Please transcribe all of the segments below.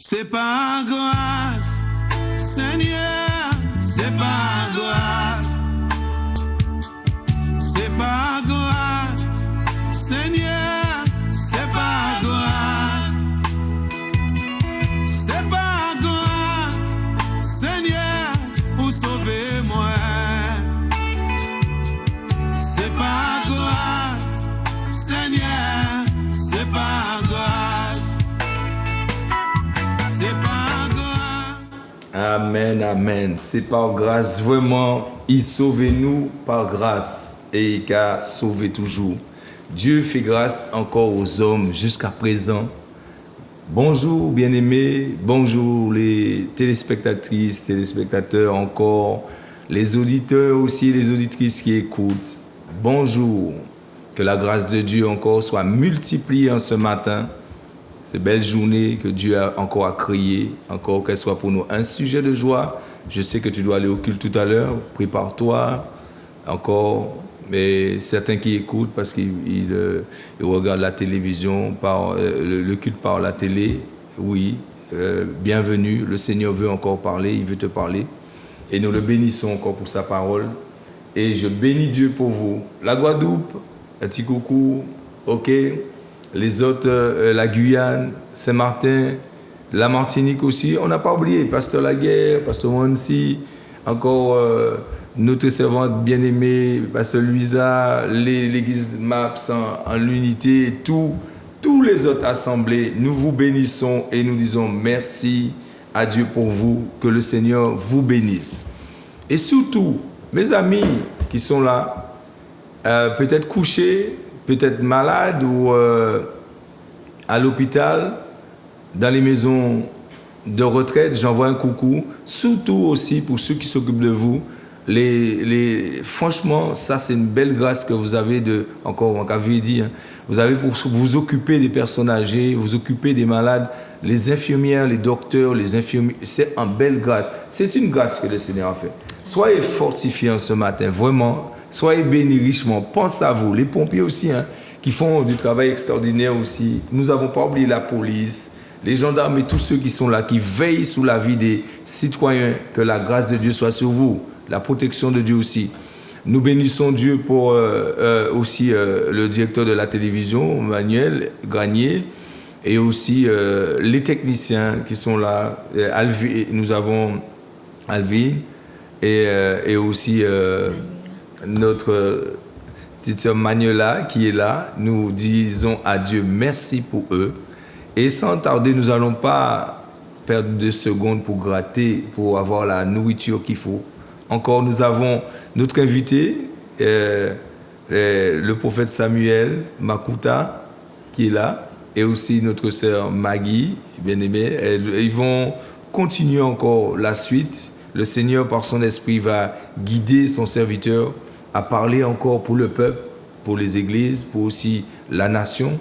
C'est par grâce, Seigneur, c'est par grâce. C'est par grâce, Seigneur, c'est par grâce. C'est par grâce, Seigneur, pour sauver moi. C'est par grâce, Seigneur, c'est par grâce. C'est par grâce. Amen, amen. C'est par grâce, vraiment. Il sauve nous par grâce et il a sauvé toujours. Dieu fait grâce encore aux hommes jusqu'à présent. Bonjour bien-aimés, bonjour les téléspectatrices, téléspectateurs encore, les auditeurs aussi, les auditrices qui écoutent. Bonjour, que la grâce de Dieu encore soit multipliée en ce matin. Ces belles journées que Dieu a encore créées, encore qu'elle soit pour nous un sujet de joie. Je sais que tu dois aller au culte tout à l'heure, prépare-toi encore. Mais certains qui écoutent parce qu'ils regardent la télévision, le culte par la télé, oui, bienvenue. Le Seigneur veut encore parler, il veut te parler. Et nous le bénissons encore pour sa parole. Et je bénis Dieu pour vous. La Guadeloupe, un petit coucou, ok. Les autres, la Guyane, Saint-Martin, la Martinique aussi. On n'a pas oublié, Pasteur Laguerre, Pasteur Wansi, encore notre servante bien-aimée, Pasteur Louisa, l'église MAPS en l'unité, et tous les autres assemblées. Nous vous bénissons et nous disons merci à Dieu pour vous, que le Seigneur vous bénisse. Et surtout, mes amis qui sont là, peut-être couchés, peut-être malades ou à l'hôpital, dans les maisons de retraite, j'envoie un coucou. Surtout aussi pour ceux qui s'occupent de vous. Franchement, ça c'est une belle grâce que vous avez encore on avait dit, hein, vous avez pour vous occuper des personnes âgées, vous occuper des malades, les infirmières, les docteurs, les infirmiers, c'est une belle grâce. C'est une grâce que le Seigneur a fait. Soyez fortifiés ce matin, vraiment. Soyez bénis richement. Pensez à vous. Les pompiers aussi, hein, qui font du travail extraordinaire aussi. Nous n'avons pas oublié la police, les gendarmes et tous ceux qui sont là, qui veillent sur la vie des citoyens. Que la grâce de Dieu soit sur vous. La protection de Dieu aussi. Nous bénissons Dieu pour aussi le directeur de la télévision, Manuel Granier, et aussi les techniciens qui sont là. Nous avons Alvin et aussi notre petite sœur Manuela qui est là. Nous disons à Dieu merci pour eux. Et sans tarder, nous n'allons pas perdre 2 secondes pour gratter, pour avoir la nourriture qu'il faut. Encore, nous avons notre invité, le prophète Samuel Makuta, qui est là, et aussi notre sœur Maggie, bien-aimée. Ils vont continuer encore la suite. Le Seigneur, par son esprit, va guider son serviteur à parler encore pour le peuple, pour les églises, pour aussi la nation.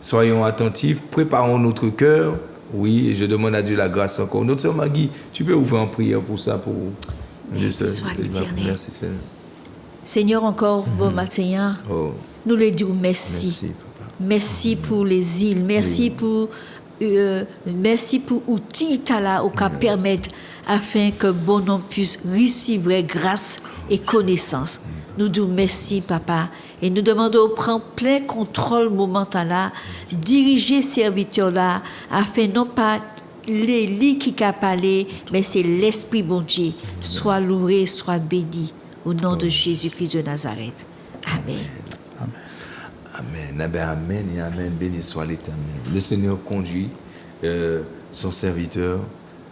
Soyons attentifs, préparons notre cœur. Oui, et je demande à Dieu la grâce encore. Notre sœur Maggie, tu peux ouvrir en prière pour ça, pour... Merci, soit l'Éternel. Merci, Seigneur. Seigneur, encore bon matin, nous les disons merci. Merci, papa. Merci pour les îles, merci pour outils tala au cas permettre afin que bon homme puisse recevoir grâce et connaissance. Nous disons merci, papa, et nous demandons de prendre plein contrôle moment là, diriger serviteurs là, afin non pas les lits qui a parlé, mais c'est l'Esprit bon Dieu. Soit loué, soit béni. Au nom de Jésus-Christ de Nazareth. Amen. Amen. Amen. Amen et amen. Béni soit l'Éternel. Le Seigneur conduit son serviteur.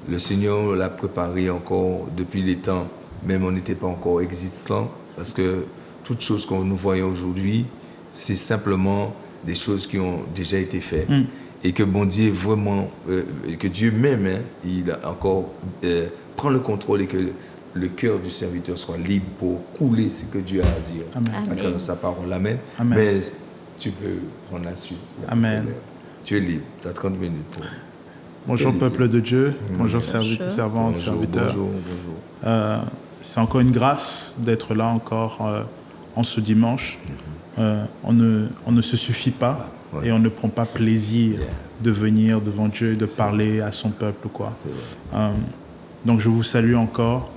Le Seigneur l'a préparé encore depuis les temps. Même on n'était pas encore existant. Parce que toutes choses que nous voyons aujourd'hui, c'est simplement des choses qui ont déjà été faites. Et que bon Dieu vraiment, que Dieu même, hein, il a encore prend le contrôle et que le cœur du serviteur soit libre pour couler ce que Dieu a à dire à travers sa parole. Amen. Amen. Mais tu peux prendre la suite. Amen. Tu es libre. Tu as 30 minutes pour... Bonjour peuple de Dieu, bonjour servantes, serviteurs. Bonjour. C'est encore une grâce d'être là encore en ce dimanche. On ne se suffit pas et on ne prend pas plaisir de venir devant Dieu, de parler à son peuple, quoi. Donc je vous salue encore.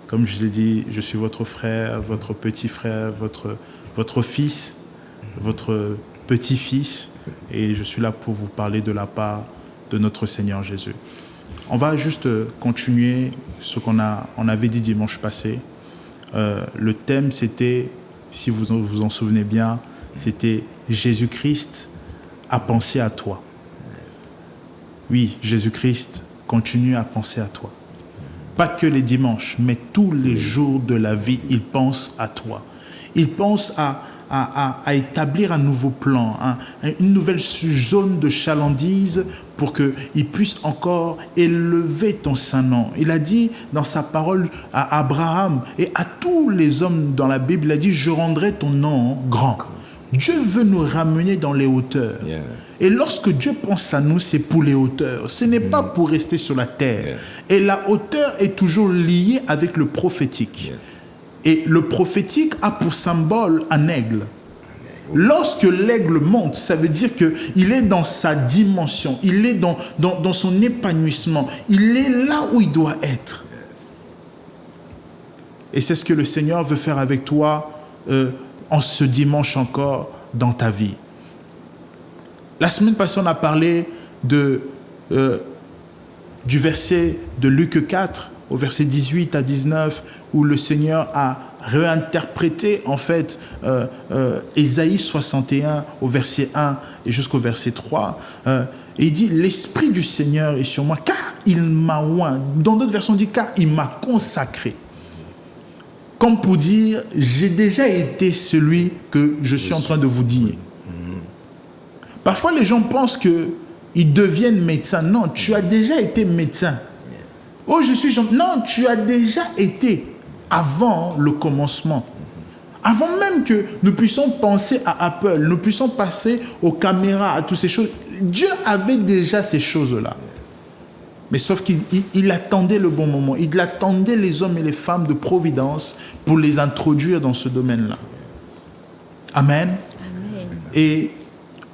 Comme je l'ai dit, je suis votre frère, votre petit frère, votre fils, votre petit-fils, et je suis là pour vous parler de la part de notre Seigneur Jésus. On va juste continuer ce qu'on avait dit dimanche passé. Le thème, c'était, si vous vous en souvenez bien, c'était Jésus-Christ a pensé à toi. Oui, Jésus-Christ continue à penser à toi. Pas que les dimanches, mais tous les jours de la vie, il pense à toi. Il pense à établir un nouveau plan, une nouvelle zone de chalandise pour qu'il puisse encore élever ton saint nom. Il a dit dans sa parole à Abraham et à tous les hommes dans la Bible, il a dit « Je rendrai ton nom grand ». Dieu veut nous ramener dans les hauteurs. Yes. Et lorsque Dieu pense à nous, c'est pour les hauteurs. Ce n'est pas pour rester sur la terre. Yes. Et la hauteur est toujours liée avec le prophétique. Yes. Et le prophétique a pour symbole un aigle. Lorsque l'aigle monte, ça veut dire qu'il est dans sa dimension, il est dans son épanouissement, il est là où il doit être. Yes. Et c'est ce que le Seigneur veut faire avec toi en ce dimanche encore dans ta vie. La semaine passée, on a parlé du verset de Luc 4 au verset 18 à 19 où le Seigneur a réinterprété en fait Ésaïe 61 au verset 1 et jusqu'au verset 3 et il dit « L'Esprit du Seigneur est sur moi car il m'a oint ». Dans d'autres versions, on dit « car il m'a consacré ». Comme pour dire, j'ai déjà été celui que je suis en train de vous dire. Parfois, les gens pensent qu'ils deviennent médecins. Non, tu as déjà été médecin. Oh, je suis gentil. Non, tu as déjà été avant le commencement. Avant même que nous puissions penser à Apple, nous puissions passer aux caméras, à toutes ces choses. Dieu avait déjà ces choses-là. Mais sauf qu'il attendait le bon moment. Il attendait les hommes et les femmes de providence pour les introduire dans ce domaine-là. Amen. Amen. Et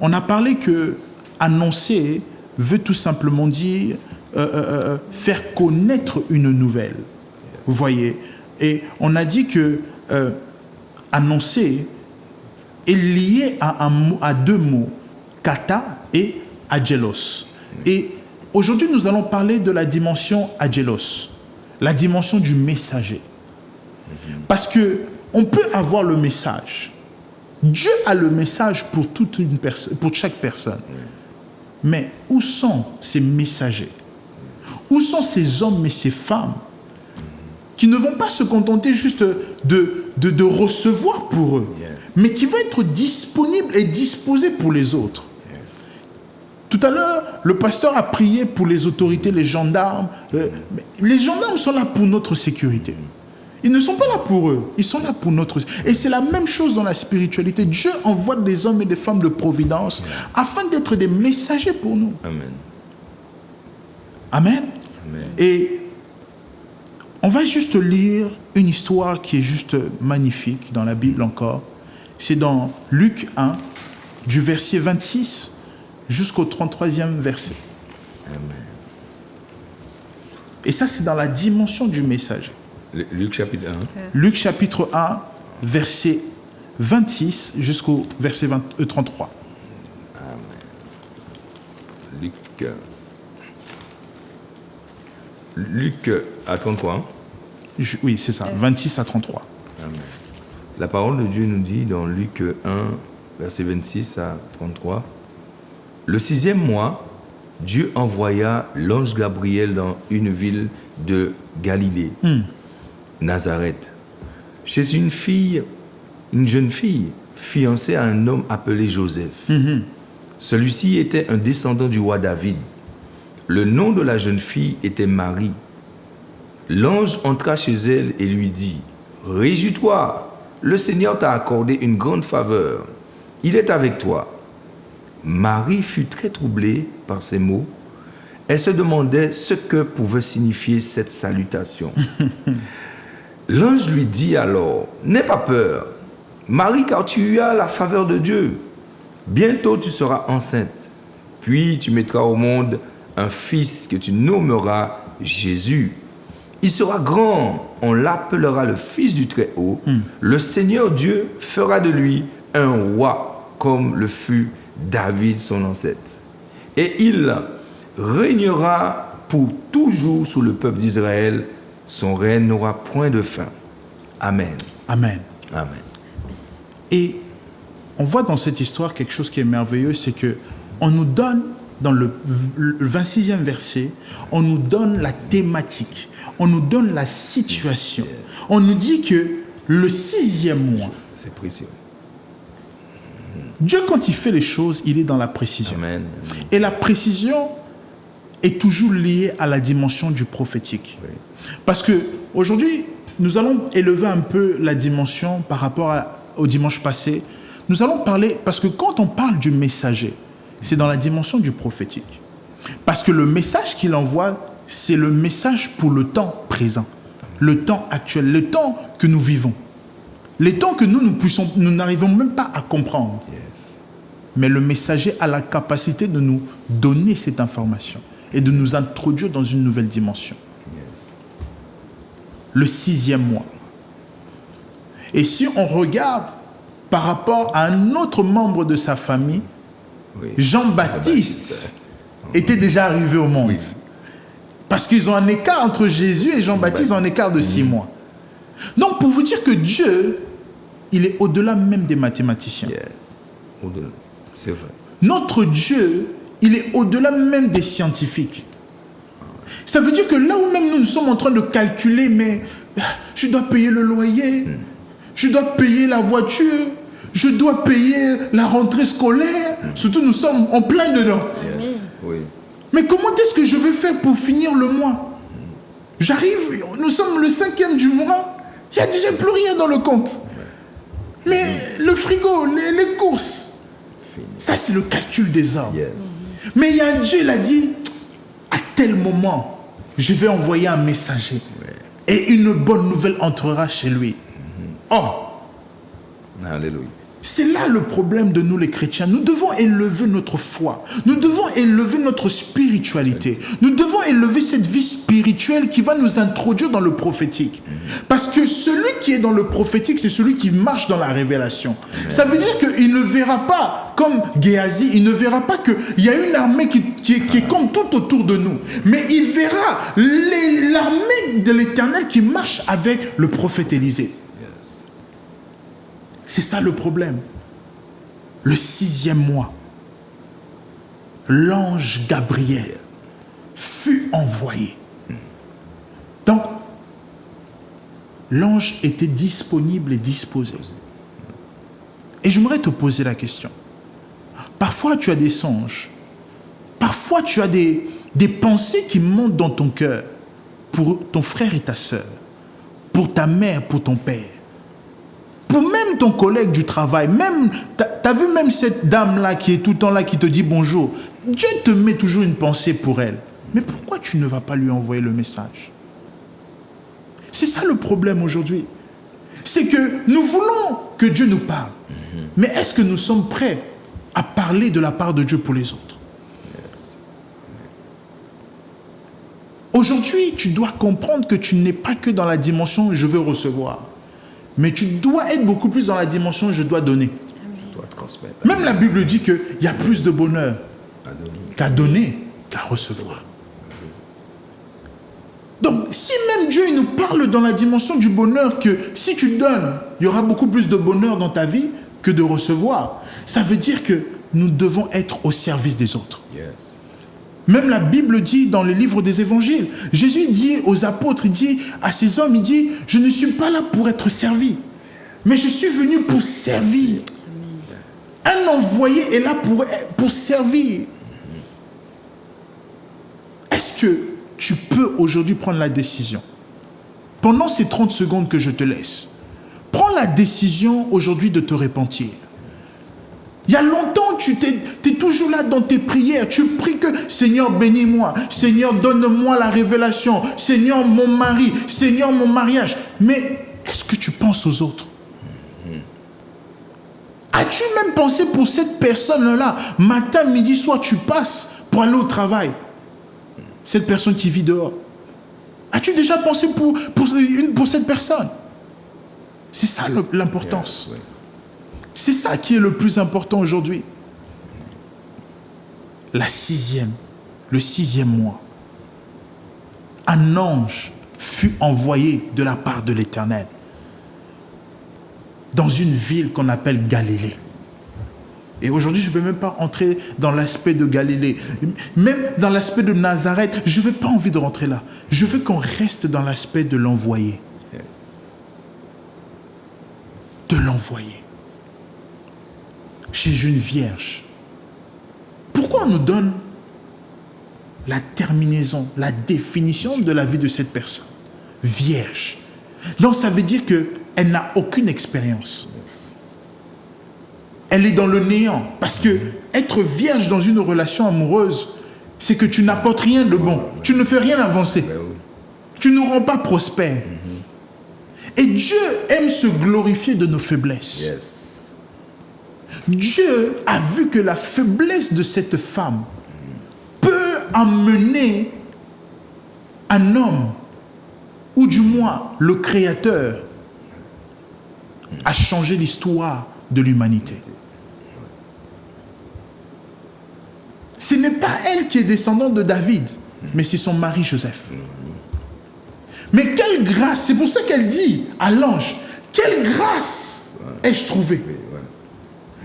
on a parlé que annoncer veut tout simplement dire faire connaître une nouvelle. Vous voyez. Et on a dit que annoncer est lié à deux mots, kata et agelos. Et aujourd'hui, nous allons parler de la dimension agelos, la dimension du messager. Parce que on peut avoir le message. Dieu a le message pour pour chaque personne. Mais où sont ces messagers? Où sont ces hommes et ces femmes qui ne vont pas se contenter juste de recevoir pour eux, mais qui vont être disponibles et disposés pour les autres? Tout à l'heure, le pasteur a prié pour les autorités, les gendarmes. Les gendarmes sont là pour notre sécurité. Ils ne sont pas là pour eux, ils sont là pour notre... Et c'est la même chose dans la spiritualité. Dieu envoie des hommes et des femmes de providence afin d'être des messagers pour nous. Amen. Amen. Amen. Et on va juste lire une histoire qui est juste magnifique dans la Bible encore. C'est dans Luc 1, du verset 26 jusqu'au 33e verset. Amen. Et ça, c'est dans la dimension du messager. Luc chapitre 1. Luc chapitre 1, verset 26 jusqu'au verset 33. Amen. Luc à 33. Hein? Oui, c'est ça, 26 à 33. Amen. La parole de Dieu nous dit dans Luc 1, verset 26 à 33, « Le 6e mois, Dieu envoya l'ange Gabriel dans une ville de Galilée, Nazareth, chez une jeune fille, fiancée à un homme appelé Joseph. Celui-ci était un descendant du roi David. Le nom de la jeune fille était Marie. L'ange entra chez elle et lui dit, « Réjouis-toi, le Seigneur t'a accordé une grande faveur. Il est avec toi. » Marie fut très troublée par ces mots. Elle se demandait ce que pouvait signifier cette salutation. L'ange lui dit alors, « N'aie pas peur, Marie, car tu as la faveur de Dieu. Bientôt tu seras enceinte, puis tu mettras au monde un fils que tu nommeras Jésus. Il sera grand, on l'appellera le Fils du Très-Haut. Le Seigneur Dieu fera de lui un roi, comme le fut David son ancêtre. Et il régnera pour toujours sur le peuple d'Israël. Son règne n'aura point de fin. Amen. Amen. Amen. Et on voit dans cette histoire quelque chose qui est merveilleux, c'est que on nous donne, dans le 26e verset, on nous donne la thématique, on nous donne la situation. On nous dit que le 6e mois, C'est précieux. Dieu, quand il fait les choses, il est dans la précision. Amen. Et la précision est toujours liée à la dimension du prophétique. Oui. Parce que aujourd'hui, nous allons élever un peu la dimension par rapport au dimanche passé. Nous allons parler, parce que quand on parle du messager, c'est dans la dimension du prophétique. Parce que le message qu'il envoie, c'est le message pour le temps présent, le temps actuel, le temps que nous vivons. Les temps que nous n'arrivons même pas à comprendre. Yes. Mais le messager a la capacité de nous donner cette information et de nous introduire dans une nouvelle dimension. Yes. Le 6e mois. Et si on regarde par rapport à un autre membre de sa famille, Oui. Jean-Baptiste était déjà arrivé au monde. Oui. Parce qu'ils ont un écart entre Jésus et Jean-Baptiste, un écart de 6 mois. Donc pour vous dire que Dieu, il est au-delà même des mathématiciens. Yes. Au-delà. C'est vrai. Notre Dieu, il est au-delà même des scientifiques. Ça veut dire que là où même nous sommes en train de calculer, mais je dois payer le loyer, je dois payer la voiture, je dois payer la rentrée scolaire, surtout nous sommes en plein dedans. Yes. Oui. Mais comment est-ce que je vais faire pour finir le mois? J'arrive, nous sommes le 5e du mois, il n'y a déjà plus rien dans le compte. Mais le frigo, les courses, Fini. ça c'est le calcul des hommes. Yes. Mais il y a un Dieu, il a dit, à tel moment, je vais envoyer un messager. Et une bonne nouvelle entrera chez lui. Oh, Alléluia. c'est là le problème de nous les chrétiens. Nous devons élever notre foi. Nous devons élever notre spiritualité. Nous devons élever cette vie spirituelle qui va nous introduire dans le prophétique. Parce que celui qui est dans le prophétique, c'est celui qui marche dans la révélation. Ça veut dire qu'il ne verra pas, comme Géasi, il ne verra pas qu'il y a une armée qui est comme tout autour de nous. Mais il verra l'armée de l'Éternel qui marche avec le prophète Élisée. Yes. C'est ça le problème. Le 6e mois, l'ange Gabriel fut envoyé. Donc, l'ange était disponible et disposé. Et j'aimerais te poser la question. Parfois, tu as des songes. Parfois, tu as des pensées qui montent dans ton cœur pour ton frère et ta sœur, pour ta mère, pour ton père. Pour même ton collègue du travail, même, t'as vu même cette dame-là qui est tout le temps là, qui te dit bonjour. Dieu te met toujours une pensée pour elle. Mais pourquoi tu ne vas pas lui envoyer le message? C'est ça le problème aujourd'hui. C'est que nous voulons que Dieu nous parle. Mais est-ce que nous sommes prêts à parler de la part de Dieu pour les autres? Yes. Aujourd'hui, tu dois comprendre que tu n'es pas que dans la dimension « je veux recevoir ». Mais tu dois être beaucoup plus dans la dimension « je dois donner ». Tu dois transmettre. Même la Bible dit qu'il y a plus de bonheur Adonai. qu'à donner, qu'à recevoir. Donc, si même Dieu il nous parle dans la dimension du bonheur, que si tu donnes, il y aura beaucoup plus de bonheur dans ta vie que de recevoir, ça veut dire que nous devons être au service des autres. Yes. Même la Bible dit dans le livre des évangiles, Jésus dit aux apôtres, il dit à ces hommes, il dit, je ne suis pas là pour être servi, mais je suis venu pour servir. Un envoyé est là pour servir. Est-ce que tu peux aujourd'hui prendre la décision? Pendant ces 30 secondes que je te laisse, prends la décision aujourd'hui de te repentir. Il y a longtemps, tu es toujours là dans tes prières. Tu pries que Seigneur bénis-moi, Seigneur donne-moi la révélation, Seigneur mon mari, Seigneur mon mariage. Mais est-ce que tu penses aux autres? As-tu même pensé pour cette personne-là, matin, midi, soir, tu passes pour aller au travail? Cette personne qui vit dehors. As-tu déjà pensé pour cette personne? C'est ça l'importance. Yes, oui. C'est ça qui est le plus important aujourd'hui. Le 6e mois, un ange fut envoyé de la part de l'Éternel dans une ville qu'on appelle Galilée. Et aujourd'hui, je ne vais même pas entrer dans l'aspect de Galilée. Même dans l'aspect de Nazareth, je n'ai pas envie de rentrer là. Je veux qu'on reste dans l'aspect de l'envoyé. Yes. De l'envoyé. Chez une vierge. Pourquoi on nous donne la terminaison, la définition de la vie de cette personne? Vierge. Donc ça veut dire qu'elle n'a aucune expérience. Elle est dans le néant. Parce que être vierge dans une relation amoureuse, c'est que tu n'apportes rien de bon. Tu ne fais rien avancer. Tu ne nous rends pas prospères. Et Dieu aime se glorifier de nos faiblesses. Yes. Dieu a vu que la faiblesse de cette femme peut amener un homme, ou du moins le Créateur, à changer l'histoire de l'humanité. Ce n'est pas elle qui est descendante de David, mais c'est son mari Joseph. Mais quelle grâce! C'est pour ça qu'elle dit à l'ange, quelle grâce ai-je trouvé?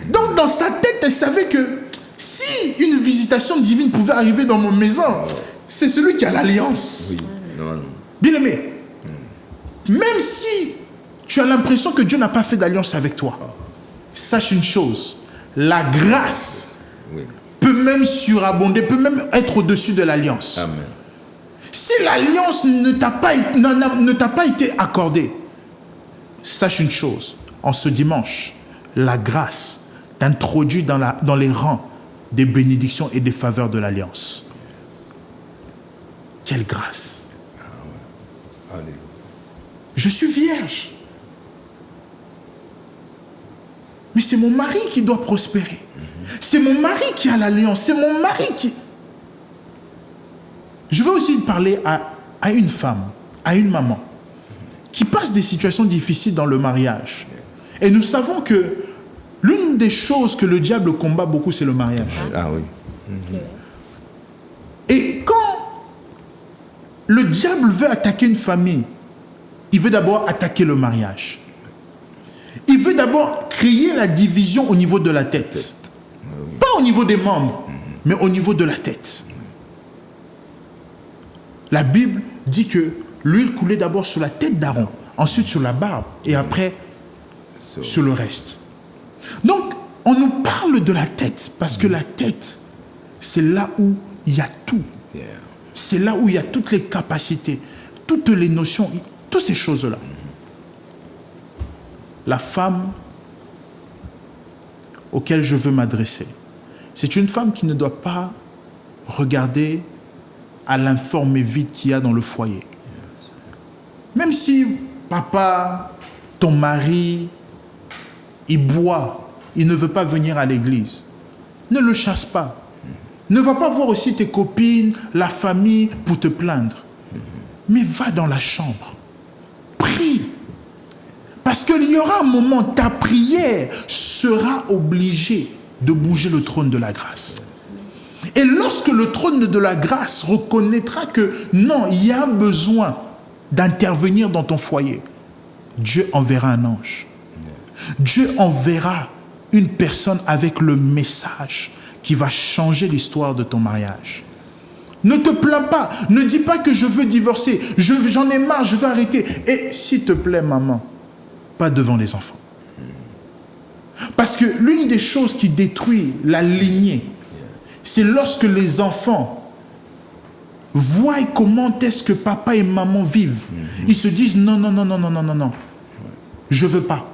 Donc dans sa tête, elle savait que si une visitation divine pouvait arriver dans mon maison, c'est celui qui a l'alliance. Oui. Non. Bien-aimé, même si tu as l'impression que Dieu n'a pas fait d'alliance avec toi, sache une chose, la grâce peut même surabonder, peut même être au-dessus de l'alliance. Amen. Si l'alliance ne t'a pas été accordée, sache une chose, en ce dimanche, la grâce t'introduit dans les rangs des bénédictions et des faveurs de l'alliance. Yes. Quelle grâce! Alléluia. Je suis vierge. Mais c'est mon mari qui doit prospérer. C'est mon mari qui a l'alliance. C'est mon mari qui... Je veux aussi parler à une femme, à une maman, qui passe des situations difficiles dans le mariage. Et nous savons que l'une des choses que le diable combat beaucoup, c'est le mariage. Ah oui. Et quand le diable veut attaquer une famille, il veut d'abord attaquer le mariage. Il veut d'abord créer la division au niveau de la tête. Pas au niveau des membres, mais au niveau de la tête. La Bible dit que l'huile coulait d'abord sur la tête d'Aaron, ensuite sur la barbe, et après sur le reste. Donc, on nous parle de la tête, parce que la tête, c'est là où il y a tout. C'est là où il y a toutes les capacités, toutes les notions, toutes ces choses-là. La femme auquel je veux m'adresser, c'est une femme qui ne doit pas regarder à l'informe vide qu'il y a dans le foyer. Même si papa, ton mari, il boit, il ne veut pas venir à l'église, ne le chasse pas. Ne va pas voir aussi tes copines, la famille pour te plaindre. Mais va dans la chambre. Prie. Parce qu'il y aura un moment, ta prière sera obligée de bouger le trône de la grâce. Et lorsque le trône de la grâce reconnaîtra que non, il y a besoin d'intervenir dans ton foyer, Dieu enverra un ange. Dieu enverra une personne avec le message qui va changer l'histoire de ton mariage. Ne te plains pas. Ne dis pas que je veux divorcer. J'en ai marre, je veux arrêter. Et s'il te plaît, maman, pas devant les enfants. Parce que l'une des choses qui détruit la lignée, c'est lorsque les enfants voient comment est-ce que papa et maman vivent. Ils se disent non, non, non, non, non, non, non, non. Je veux pas.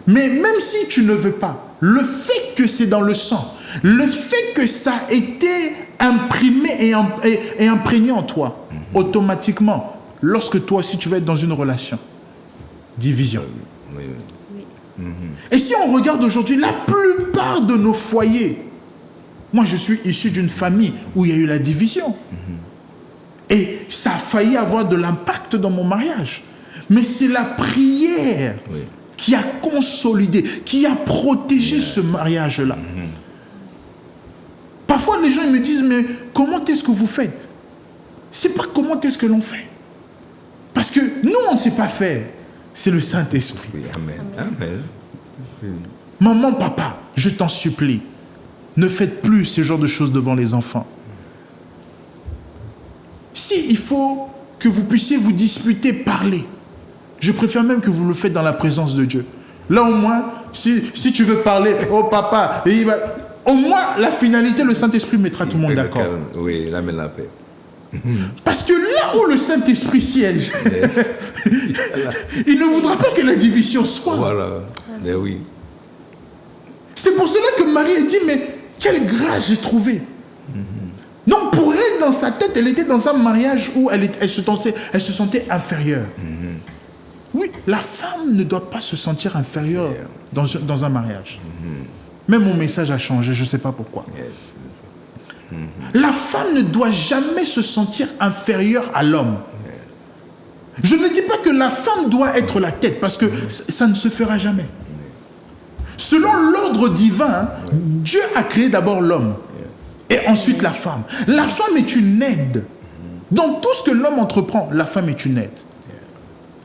Mais même si tu ne veux pas, le fait que c'est dans le sang, le fait que ça a été imprimé et imprégné en toi, automatiquement, lorsque toi aussi tu vas être dans une relation, division. Et si on regarde aujourd'hui, la plupart de nos foyers, moi je suis issu d'une famille où il y a eu la division. Et ça a failli avoir de l'impact dans mon mariage. Mais c'est la prière qui a consolidé, qui a protégé ce mariage-là. Parfois les gens ils me disent, mais comment est-ce que vous faites? C'est pas comment est-ce que l'on fait. Parce que nous on ne sait pas faire. C'est le Saint-Esprit. Oui, amen. Amen. Maman, papa, je t'en supplie, ne faites plus ce genre de choses devant les enfants. Si il faut que vous puissiez vous disputer, parler, je préfère même que vous le faites dans la présence de Dieu. Là au moins, si tu veux parler, oh papa, au moins la finalité, le Saint-Esprit mettra tout le monde d'accord. Oui, il amène la paix. Parce que là où le Saint-Esprit siège, il ne voudra pas que la division soit. Voilà, mais oui. C'est pour cela que Marie a dit, mais quelle grâce j'ai trouvé. Donc pour elle, dans sa tête, elle était dans un mariage où elle se sentait inférieure. Oui, la femme ne doit pas se sentir inférieure dans un mariage. Même mon message a changé, je ne sais pas pourquoi. La femme ne doit jamais se sentir inférieure à l'homme. Je ne dis pas que la femme doit être la tête, parce que ça ne se fera jamais. Selon l'ordre divin, Dieu a créé d'abord l'homme et ensuite la femme. La femme est une aide. Dans tout ce que l'homme entreprend, la femme est une aide.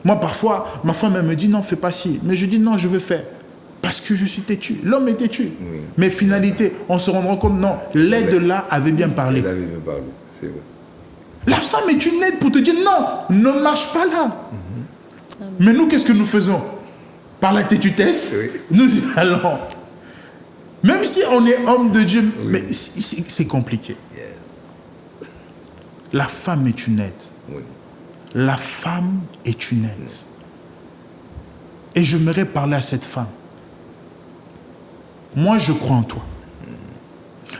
Moi, parfois, ma femme elle me dit non, fais pas ci. Mais je dis non, je veux faire. Parce que je suis têtu. L'homme est têtu. Mais finalité, on se rendra compte, non, l'aide là avait bien parlé. Elle avait bien parlé, c'est vrai. La femme est une aide pour te dire non, ne marche pas là. Mais nous, qu'est-ce que nous faisons? Par la têtutesse, nous y allons. Même si on est homme de Dieu, mais c'est compliqué. La femme est une aide. La femme est une aide. Et j'aimerais parler à cette femme. Moi, je crois en toi.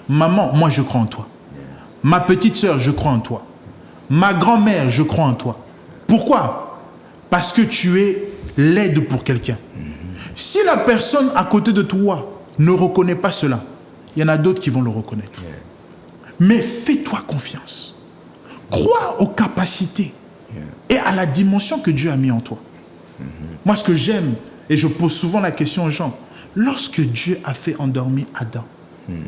Maman, moi, je crois en toi. Ma petite sœur, je crois en toi. Ma grand-mère, je crois en toi. Pourquoi? Parce que tu es l'aide pour quelqu'un. Si la personne à côté de toi ne reconnaît pas cela, il y en a d'autres qui vont le reconnaître. Mais fais-toi confiance. Crois aux capacités et à la dimension que Dieu a mis en toi. Moi, ce que j'aime, et je pose souvent la question aux gens, lorsque Dieu a fait endormir Adam,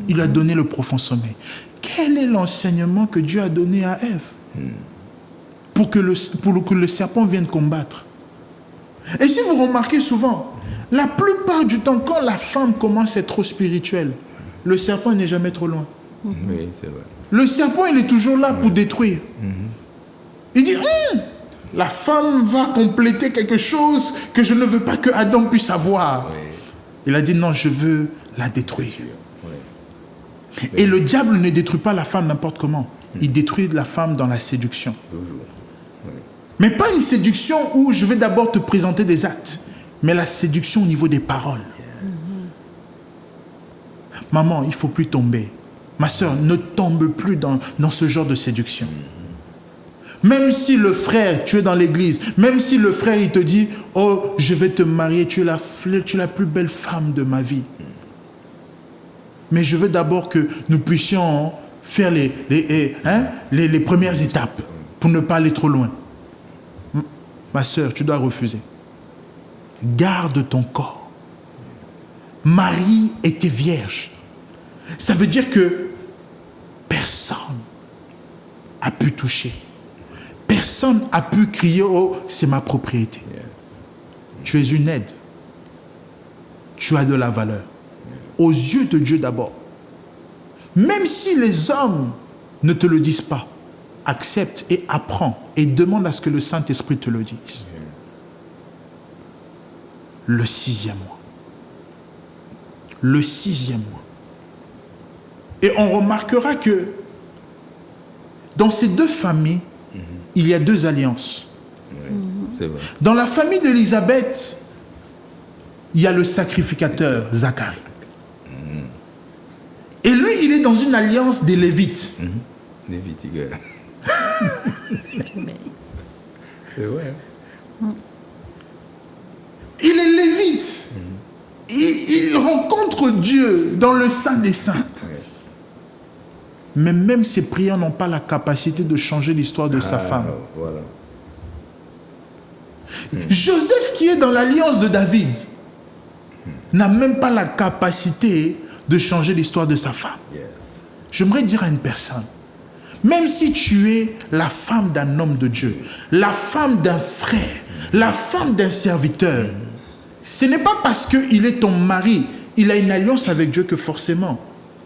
il lui a donné le profond sommeil. Quel est l'enseignement que Dieu a donné à Ève pour que le serpent vienne combattre? Et si vous remarquez souvent, la plupart du temps, quand la femme commence à être trop spirituelle, le serpent n'est jamais trop loin. Oui, c'est vrai. Le serpent, il est toujours là pour détruire. Il dit, la femme va compléter quelque chose que je ne veux pas que Adam puisse avoir. Il a dit, non, je veux la détruire. Et le diable ne détruit pas la femme n'importe comment. Il détruit la femme dans la séduction. Mais pas une séduction où je vais d'abord te présenter des actes, mais la séduction au niveau des paroles. Maman, il ne faut plus tomber. Ma soeur, ne tombe plus dans ce genre de séduction. Même si le frère, tu es dans l'église, même si le frère, il te dit, oh, je vais te marier, tu es la plus belle femme de ma vie. Mais je veux d'abord que nous puissions faire les premières étapes pour ne pas aller trop loin. Ma soeur, tu dois refuser. Garde ton corps. Marie était vierge. Ça veut dire que personne n'a pu toucher. Personne n'a pu crier, oh, c'est ma propriété. Tu es une aide. Tu as de la valeur. Aux yeux de Dieu d'abord. Même si les hommes ne te le disent pas, accepte et apprends et demande à ce que le Saint-Esprit te le dise. Le 6e mois. Le 6e mois. Et on remarquera que dans ces deux familles, il y a deux alliances. C'est vrai. Dans la famille d'Élisabeth, il y a le sacrificateur Zacharie. Et lui, il est dans une alliance des Lévites. Lévitique. C'est vrai. Il est lévite. il rencontre Dieu dans le Saint des Saints. Mais même ses prières n'ont pas la capacité de changer l'histoire de sa femme. Voilà. Joseph, qui est dans l'alliance de David, n'a même pas la capacité de changer l'histoire de sa femme. Yes. J'aimerais dire à une personne, même si tu es la femme d'un homme de Dieu, la femme d'un frère, la femme d'un serviteur, ce n'est pas parce qu'il est ton mari, il a une alliance avec Dieu que forcément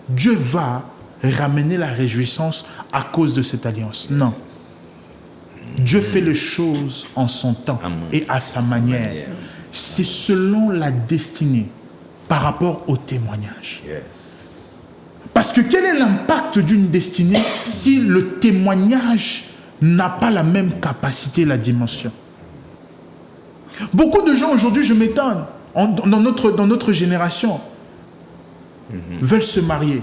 Dieu va ramener la réjouissance à cause de cette alliance. Non. Dieu fait les choses en son temps et à sa manière. C'est selon la destinée par rapport au témoignage. Yes. Parce que quel est l'impact d'une destinée si le témoignage n'a pas la même capacité, la dimension? Beaucoup de gens aujourd'hui, je m'étonne, dans notre génération, veulent se marier.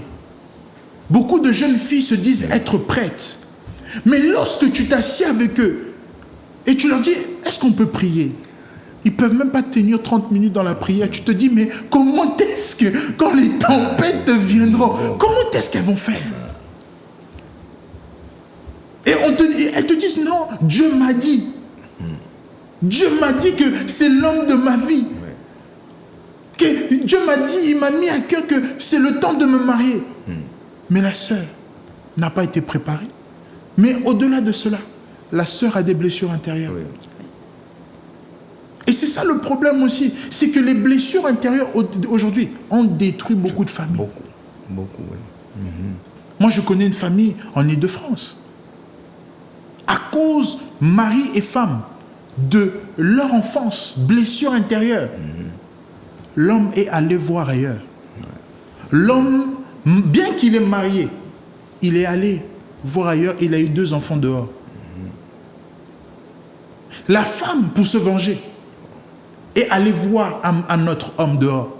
Beaucoup de jeunes filles se disent être prêtes. Mais lorsque tu t'assieds avec eux et tu leur dis, est-ce qu'on peut prier? Ils ne peuvent même pas tenir 30 minutes dans la prière. Tu te dis, mais comment est-ce que, quand les tempêtes viendront, comment est-ce qu'elles vont faire? Et elles te disent, non, Dieu m'a dit. Dieu m'a dit que c'est l'homme de ma vie. Que Dieu m'a dit, il m'a mis à cœur que c'est le temps de me marier. Mais la sœur n'a pas été préparée. Mais au-delà de cela, la sœur a des blessures intérieures. Oui. Et c'est ça le problème aussi. C'est que les blessures intérieures aujourd'hui ont détruit beaucoup de familles. Beaucoup, oui. Moi, je connais une famille en Île-de-France. À cause, mari et femme, de leur enfance, blessures intérieures, l'homme est allé voir ailleurs. L'homme, bien qu'il est marié, il est allé voir ailleurs, il a eu 2 enfants dehors. La femme, pour se venger, est allée voir un autre homme dehors.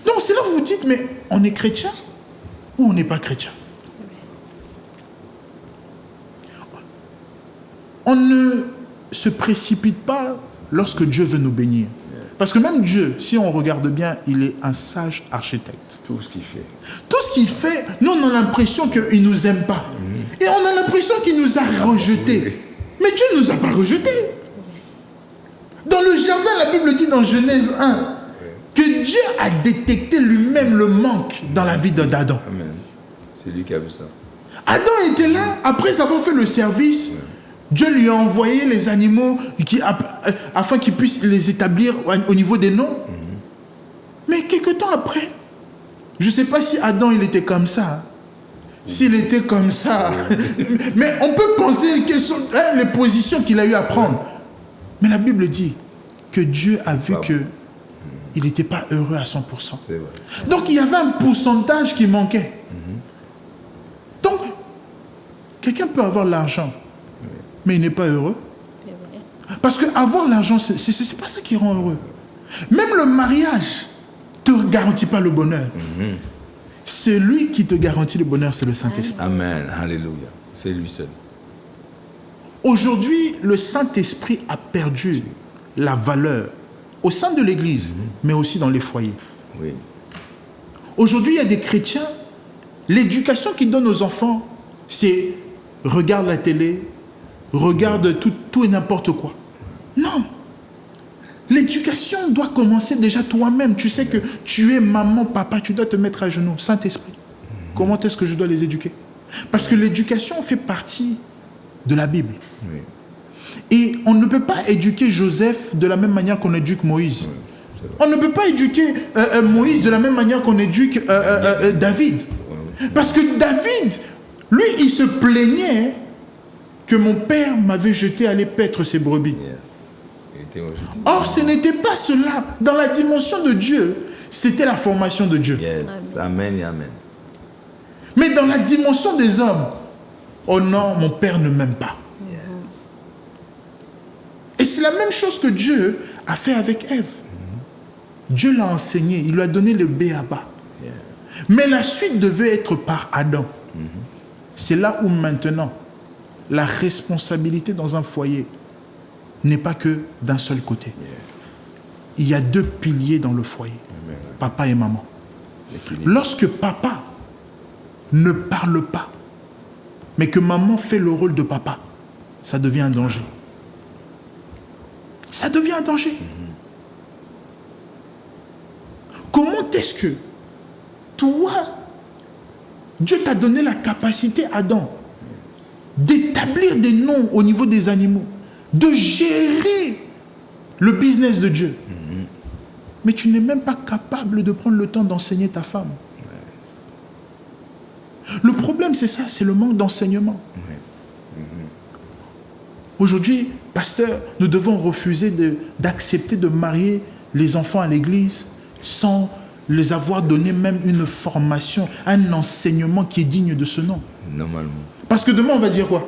Donc c'est là que vous dites, mais on est chrétien ou on n'est pas chrétien? On ne se précipite pas lorsque Dieu veut nous bénir. Parce que même Dieu, si on regarde bien, il est un sage architecte. Tout ce qu'il fait. Tout ce qu'il fait, nous on a l'impression qu'il ne nous aime pas. Et on a l'impression qu'il nous a rejetés. Mais Dieu ne nous a pas rejetés. Dans le jardin, la Bible dit dans Genèse 1 que Dieu a détecté lui-même le manque dans la vie d'Adam. Amen. C'est lui qui a vu ça. Adam était là, après avoir fait le service, Dieu lui a envoyé les animaux afin qu'il puisse les établir au niveau des noms. Mais quelque temps après, je ne sais pas si Adam il était comme ça. S'il était comme ça. Mais on peut penser quelles sont les positions qu'il a eu à prendre. Mais la Bible dit que Dieu a vu qu'il n'était pas heureux à 100%. C'est vrai. Donc il y avait un pourcentage qui manquait. Donc, quelqu'un peut avoir l'argent, mais il n'est pas heureux. Parce qu'avoir l'argent, ce n'est pas ça qui rend heureux. Même le mariage ne te garantit pas le bonheur. Celui qui te garantit le bonheur, c'est le Saint-Esprit. Amen. Alléluia. C'est lui seul. Aujourd'hui, le Saint-Esprit a perdu la valeur au sein de l'Église, mais aussi dans les foyers. Oui. Aujourd'hui, il y a des chrétiens, l'éducation qu'ils donnent aux enfants, c'est regarde la télé, regarde tout et n'importe quoi. Non. L'éducation doit commencer déjà toi-même. Tu sais que tu es maman, papa, tu dois te mettre à genoux. Saint-Esprit, comment est-ce que je dois les éduquer? Parce que l'éducation fait partie de la Bible. Oui. Et on ne peut pas éduquer Joseph de la même manière qu'on éduque Moïse. On ne peut pas éduquer Moïse de la même manière qu'on éduque David. Parce que David, lui, il se plaignait que mon père m'avait jeté à aller paître ses brebis. Yes. Il était rejeté. Or, ce n'était pas cela. Dans la dimension de Dieu, c'était la formation de Dieu. Yes. Amen et amen. Mais dans la dimension des hommes, oh non, mon père ne m'aime pas. Yes. Et c'est la même chose que Dieu a fait avec Ève. Dieu l'a enseigné, il lui a donné le b.a.-ba. Yeah. Mais la suite devait être par Adam. C'est là où maintenant, la responsabilité dans un foyer n'est pas que d'un seul côté. il y a 2 piliers dans le foyer, papa et maman. Lorsque papa ne parle pas, mais que maman fait le rôle de papa, ça devient un danger. Ça devient un danger. Comment est-ce que toi, Dieu t'a donné la capacité, Adam, d'établir des noms au niveau des animaux, de gérer le business de Dieu. Mais tu n'es même pas capable de prendre le temps d'enseigner ta femme. Le problème, c'est ça, c'est le manque d'enseignement. Aujourd'hui, pasteur, nous devons refuser d'accepter de marier les enfants à l'église sans les avoir donné même une formation, un enseignement qui est digne de ce nom. Normalement. Parce que demain, on va dire quoi?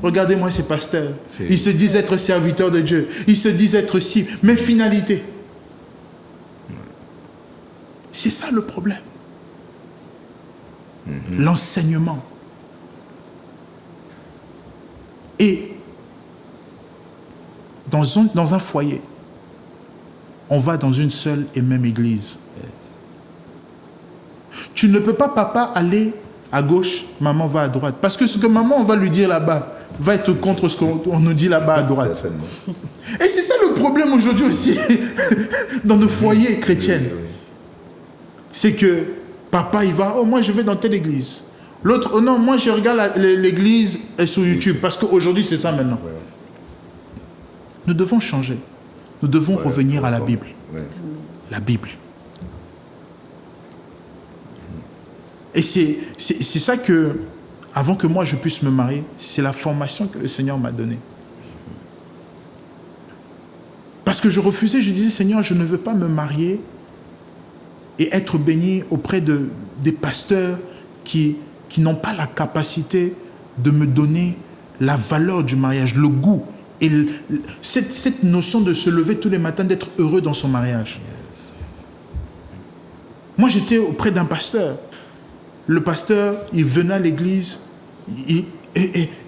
Regardez-moi ces pasteurs. Ils se disent être serviteurs de Dieu. Ils se disent être si. Mais finalité. C'est ça le problème. L'enseignement. Et dans un foyer, on va dans une seule et même église. Tu ne peux pas, papa, aller à gauche, maman va à droite. Parce que ce que maman, on va lui dire là-bas, va être contre ce qu'on nous dit là-bas à droite. Certainement. Et c'est ça le problème aujourd'hui aussi, dans nos foyers chrétiens. C'est que papa, il va, oh, moi je vais dans telle église. L'autre, oh non, moi je regarde l'église sur YouTube, parce qu'aujourd'hui c'est ça maintenant. Nous devons changer. Nous devons revenir à la Bible. La Bible. Et c'est ça que, avant que moi je puisse me marier, c'est la formation que le Seigneur m'a donnée. Parce que je refusais, je disais, Seigneur, je ne veux pas me marier et être béni auprès des pasteurs qui n'ont pas la capacité de me donner la valeur du mariage, le goût et cette notion de se lever tous les matins, d'être heureux dans son mariage. Moi, j'étais auprès d'un pasteur. Le pasteur, il venait à l'église, il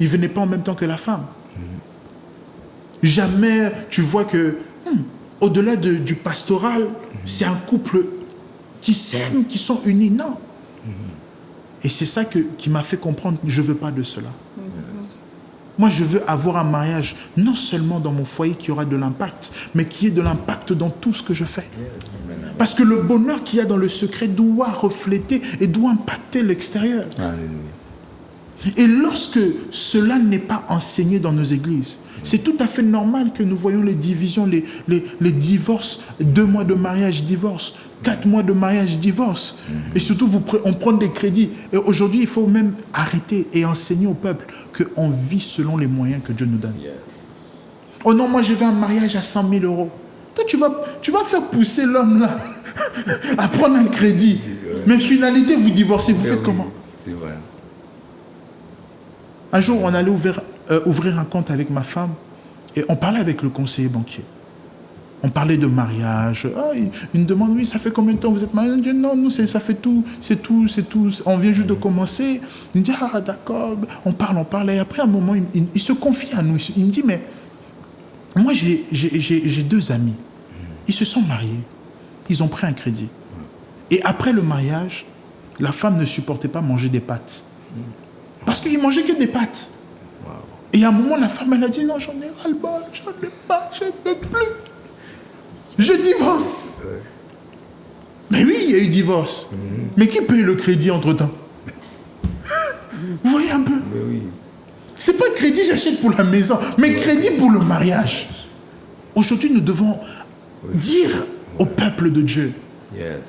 ne venait pas en même temps que la femme. Jamais tu vois que, au-delà du pastoral, c'est un couple qui s'aiment, qui sont unis. Non. Et c'est ça qui m'a fait comprendre que je ne veux pas de cela. Moi, je veux avoir un mariage, non seulement dans mon foyer qui aura de l'impact, mais qui ait de l'impact dans tout ce que je fais. Parce que le bonheur qu'il y a dans le secret doit refléter et doit impacter l'extérieur. Et lorsque cela n'est pas enseigné dans nos églises, c'est tout à fait normal que nous voyons les divisions, les divorces, 2 mois de mariage, divorce, 4 mois de mariage, divorce. Et surtout, on prend des crédits. Et aujourd'hui, il faut même arrêter et enseigner au peuple qu'on vit selon les moyens que Dieu nous donne. Oh non, moi je veux un mariage à 100 000 euros. Toi, tu vas faire pousser l'homme là à prendre un crédit. Mais finalité, vous divorcez, vous faites comment? C'est vrai. Un jour, on allait ouvrir un compte avec ma femme et on parlait avec le conseiller banquier. On parlait de mariage. Ah, il me demande, oui, ça fait combien de temps vous êtes mariés? Je dis, non, nous, ça fait tout, c'est tout. On vient juste de commencer. Il me dit, ah, d'accord. On parle. Et après, à un moment, il se confie à nous. Il me dit, mais moi, j'ai 2 amis. Ils se sont mariés. Ils ont pris un crédit. Et après le mariage, la femme ne supportait pas manger des pâtes. Parce qu'ils mangeaient que des pâtes. Et à un moment, la femme, elle a dit, non, j'en ai ras-le-bol, j'en ai pas, je ne peux plus. Je divorce. Mais oui, il y a eu divorce. Mais qui paye le crédit entre-temps? Vous voyez un peu? C'est pas crédit, j'achète pour la maison, mais crédit pour le mariage. Aujourd'hui, nous devons dire au peuple de Dieu,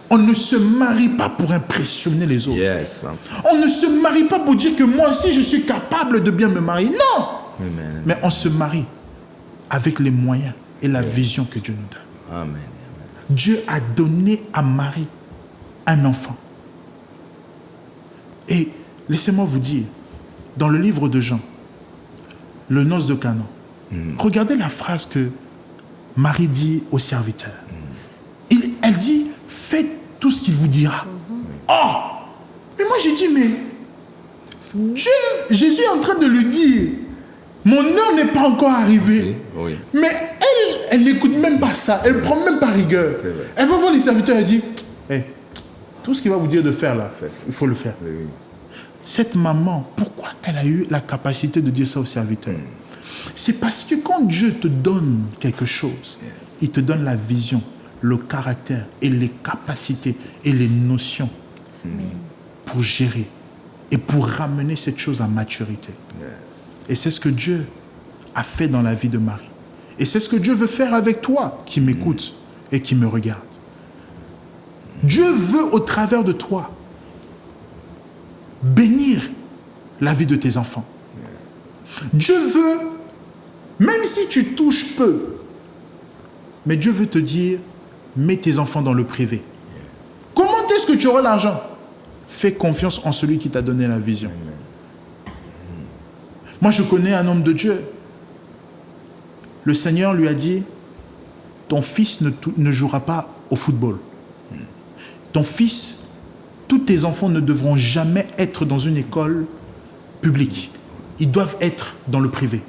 on ne se marie pas pour impressionner les autres. On ne se marie pas pour dire que moi aussi je suis capable de bien me marier. Non. Mais on se marie avec les moyens et la vision que Dieu nous donne. Amen. Dieu a donné à Marie un enfant. Et laissez-moi vous dire, dans le livre de Jean, le noces de Canaan, regardez la phrase que Marie dit au serviteur. Elle dit, faites tout ce qu'il vous dira. Oh! Mais moi j'ai dit, mais Jésus est en train de lui dire, mon heure n'est pas encore arrivée. Mais elle n'écoute même pas ça. Elle ne prend même pas rigueur. C'est vrai. Elle va voir les serviteurs et dit, hey, tout ce qu'il va vous dire de faire là, il faut le faire. Oui, oui. Cette maman, pourquoi elle a eu la capacité de dire ça aux serviteurs? C'est parce que quand Dieu te donne quelque chose, il te donne la vision, le caractère et les capacités et les notions pour gérer et pour ramener cette chose à maturité. Yes. Et c'est ce que Dieu a fait dans la vie de Marie. Et c'est ce que Dieu veut faire avec toi qui m'écoutes et qui me regarde. Dieu veut au travers de toi bénir la vie de tes enfants. Dieu veut, même si tu touches peu, mais Dieu veut te dire, mets tes enfants dans le privé. Comment est-ce que tu auras l'argent? Fais confiance en celui qui t'a donné la vision. Moi, je connais un homme de Dieu. Le Seigneur lui a dit, ton fils ne jouera pas au football. Ton fils, tous tes enfants ne devront jamais être dans une école publique. Ils doivent être dans le privé.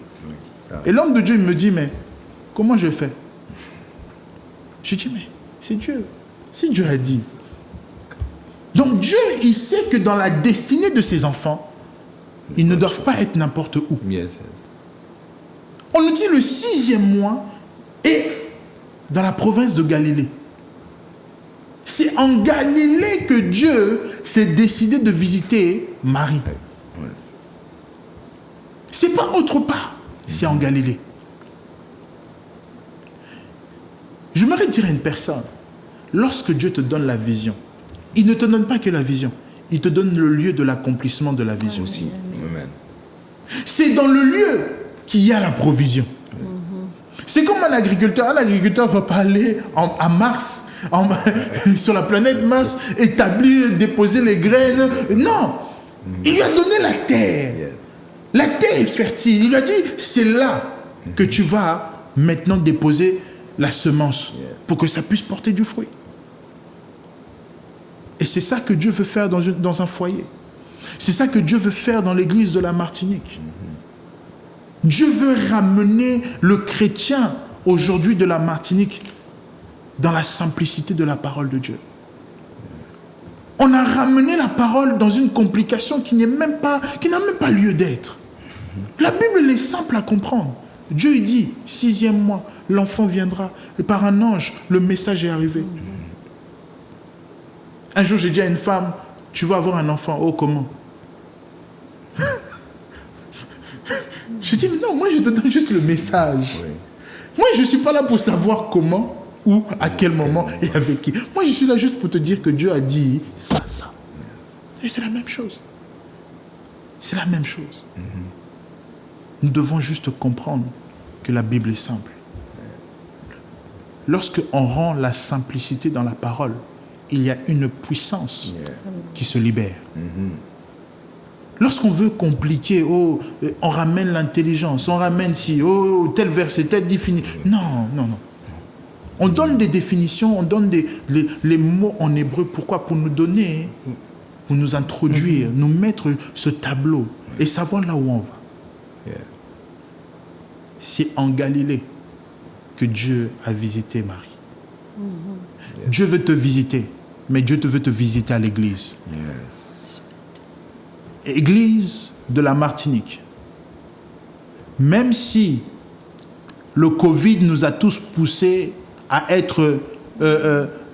Et l'homme de Dieu il me dit, mais comment je fais? Je dis, mais c'est Dieu. Si Dieu a dit. Donc Dieu, il sait que dans la destinée de ses enfants, ils ne doivent pas être n'importe où. Yes, yes. On nous dit le 6e mois est dans la province de Galilée. C'est en Galilée que Dieu s'est décidé de visiter Marie. Ouais. C'est pas autre part, c'est en Galilée. J'aimerais dire à une personne, lorsque Dieu te donne la vision, il ne te donne pas que la vision, il te donne le lieu de l'accomplissement de la vision. Aussi. Amen. C'est dans le lieu qu'il y a la provision. C'est comme un agriculteur. Un agriculteur ne va pas aller à Mars, sur la planète Mars, établir, déposer les graines. Non. Il lui a donné la terre. Yes. La terre est fertile. Il lui a dit, c'est là que tu vas maintenant déposer la semence pour que ça puisse porter du fruit. Et c'est ça que Dieu veut faire dans un foyer. C'est ça que Dieu veut faire dans l'église de la Martinique. Dieu veut ramener le chrétien aujourd'hui de la Martinique dans la simplicité de la parole de Dieu. On a ramené la parole dans une complication qui n'a même pas lieu d'être. La Bible elle est simple à comprendre. Dieu il dit, 6e mois, l'enfant viendra. Et par un ange, le message est arrivé. Un jour, j'ai dit à une femme, tu vas avoir un enfant. Oh, comment? Je dis, mais non, moi je te donne juste le message. Oui. Moi, je ne suis pas là pour savoir comment, où, à quel moment et avec qui. Moi, je suis là juste pour te dire que Dieu a dit ça. Et c'est la même chose. C'est la même chose. Nous devons juste comprendre que la Bible est simple. Lorsqu'on rend la simplicité dans la parole, il y a une puissance qui se libère. Lorsqu'on veut compliquer, on ramène l'intelligence, on ramène tel verset, telle définition. Non. On donne des définitions, on donne les mots en hébreu. Pourquoi? Pour nous donner, pour nous introduire, nous mettre ce tableau et savoir là où on va. C'est en Galilée que Dieu a visité Marie. Dieu veut te visiter, mais Dieu veut te visiter à l'église. Église de la Martinique. Même si le Covid nous a tous poussés à être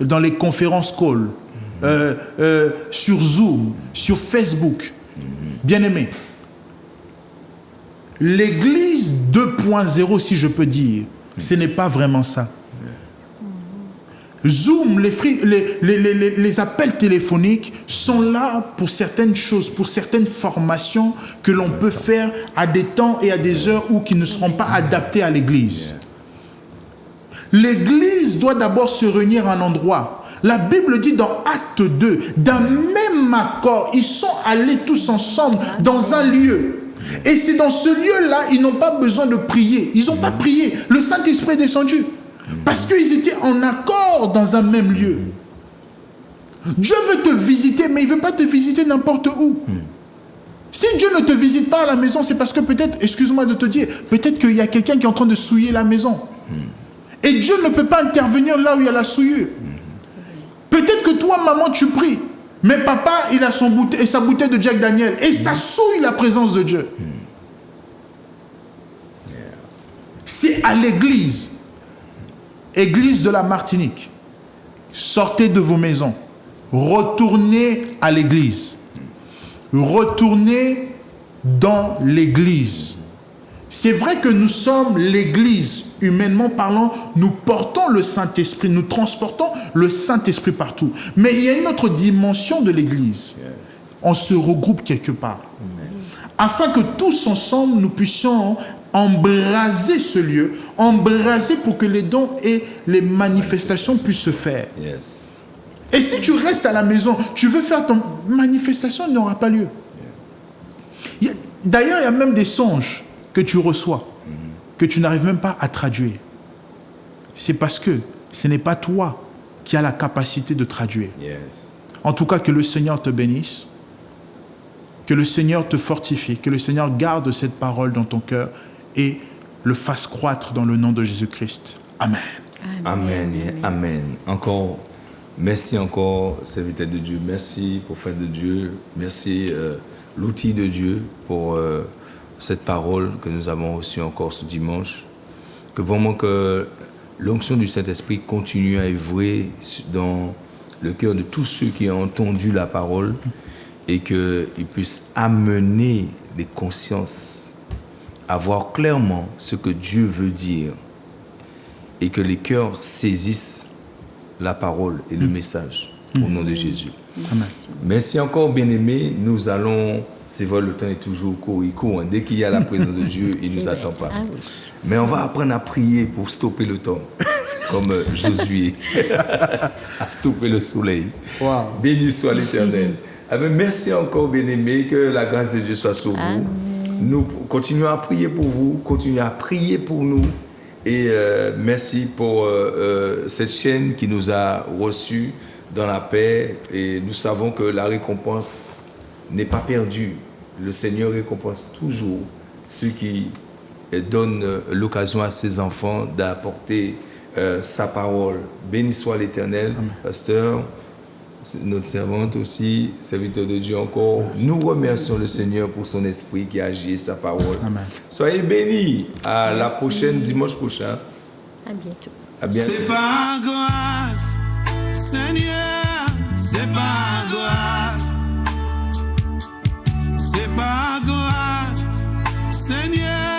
dans les conférences call, sur Zoom, sur Facebook, bien aimé, l'église 2.0, si je peux dire, ce n'est pas vraiment ça. Zoom, les appels téléphoniques sont là pour certaines choses, pour certaines formations que l'on peut faire à des temps et à des heures où qui ne seront pas adaptés à l'église. L'église doit d'abord se réunir à un endroit. La Bible dit dans Acte 2, d'un même accord, ils sont allés tous ensemble dans un lieu. Et c'est dans ce lieu-là, ils n'ont pas besoin de prier. Ils n'ont pas prié. Le Saint-Esprit est descendu. Parce qu'ils étaient en accord dans un même lieu. Dieu veut te visiter, mais il ne veut pas te visiter n'importe où. Si Dieu ne te visite pas à la maison, c'est parce que peut-être, excuse-moi de te dire, peut-être qu'il y a quelqu'un qui est en train de souiller la maison. Et Dieu ne peut pas intervenir là où il y a la souillure. Peut-être que toi, maman, tu pries. Mais papa, il a sa bouteille de Jack Daniel. Et ça souille la présence de Dieu. C'est à l'église. Église de la Martinique. Sortez de vos maisons. Retournez à l'église. Retournez dans l'église. C'est vrai que nous sommes l'église, humainement parlant, nous portons le Saint-Esprit, nous transportons le Saint-Esprit partout. Mais il y a une autre dimension de l'église. On se regroupe quelque part. Afin que tous ensemble, nous puissions embraser ce lieu, embraser pour que les dons et les manifestations puissent se faire. Yes. Et si tu restes à la maison, tu veux faire ton manifestation, n'aura pas lieu. D'ailleurs, il y a même des songes que tu reçois, que tu n'arrives même pas à traduire. C'est parce que ce n'est pas toi qui as la capacité de traduire. Yes. En tout cas, que le Seigneur te bénisse, que le Seigneur te fortifie, que le Seigneur garde cette parole dans ton cœur et le fasse croître dans le nom de Jésus-Christ. Amen. Amen et amen. Encore, merci encore, serviteur de Dieu. Merci, prophète de Dieu. Merci, l'outil de Dieu pour cette parole que nous avons reçue encore ce dimanche. Que vraiment que l'onction du Saint-Esprit continue à œuvrer dans le cœur de tous ceux qui ont entendu la parole et qu'ils puissent amener les consciences à voir clairement ce que Dieu veut dire et que les cœurs saisissent la parole et le message au nom de Jésus. Amen. Merci encore, bien-aimés. Nous allons, c'est vrai, le temps est toujours court, il court. Dès qu'il y a la présence de Dieu, il ne nous attend pas. Ah oui. Mais on va apprendre à prier pour stopper le temps, comme Josué a stoppé le soleil. Wow. Béni soit l'Éternel. Merci encore, bien-aimés, que la grâce de Dieu soit sur vous. Nous continuons à prier pour vous, continuons à prier pour nous. Et merci pour cette chaîne qui nous a reçus dans la paix. Et nous savons que la récompense n'est pas perdue. Le Seigneur récompense toujours ceux qui donnent l'occasion à ses enfants d'apporter sa parole. Béni soit l'Éternel. Pasteur, notre servante aussi, serviteur de Dieu encore. Nous remercions le Seigneur pour son esprit qui agit et sa parole. Amen. Soyez bénis. À la prochaine, dimanche prochain. À bientôt. À bientôt. C'est par grâce, Seigneur, c'est par grâce. C'est par grâce, Seigneur.